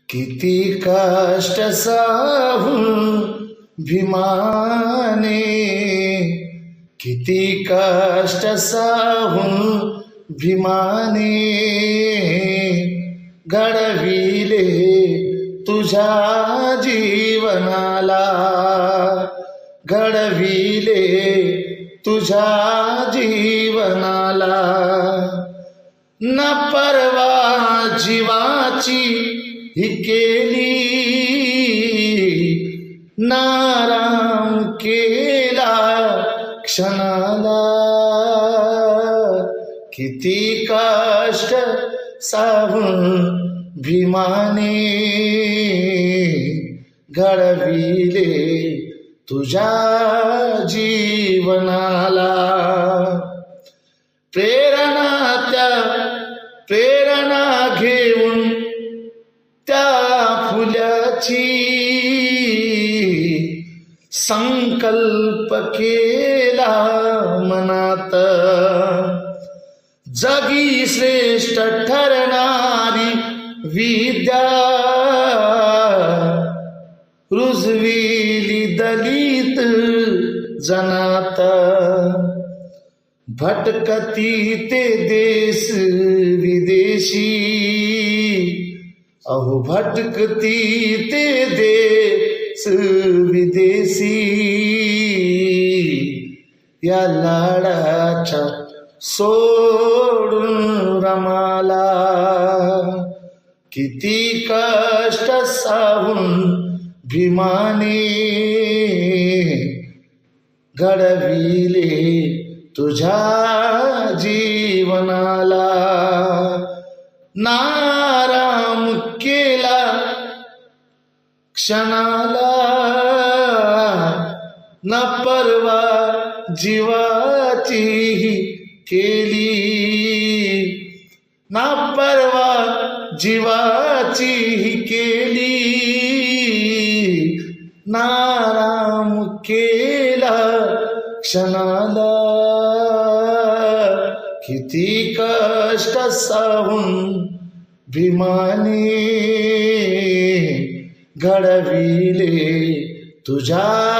किती कष्ट सहून भीमाने, किती कष्ट सहून भीमाने घडविले तुझ्या जीवनाला, घडविले तुझ्या जीवनाला. न परवा जीवाची ही केली, नाराम केला क्षणाला. किती कष्ट सहून भीमाने घडविले तुझ्या जीवनाला. प्रेरणा घेऊन त्या फुल्याची संकल्प केला मनात. जगी श्रेष्ठ ठरणारी विद्या रुजविली दलित जनात. भटकती ते देश विदेशी, अहो भटकती ते देश विदेशी. या लाडाच्या सोडून रमाला. किती कष्ट सहून भीमाने घडविले तुझ्या जीवनाला. नाराम केला क्षणाला, न परवा जीवाची केली, ना परवा जीवाची केली. नाराम केला क्षणाला. किती कष्ट सहून भीमाने घडविले तुझ्या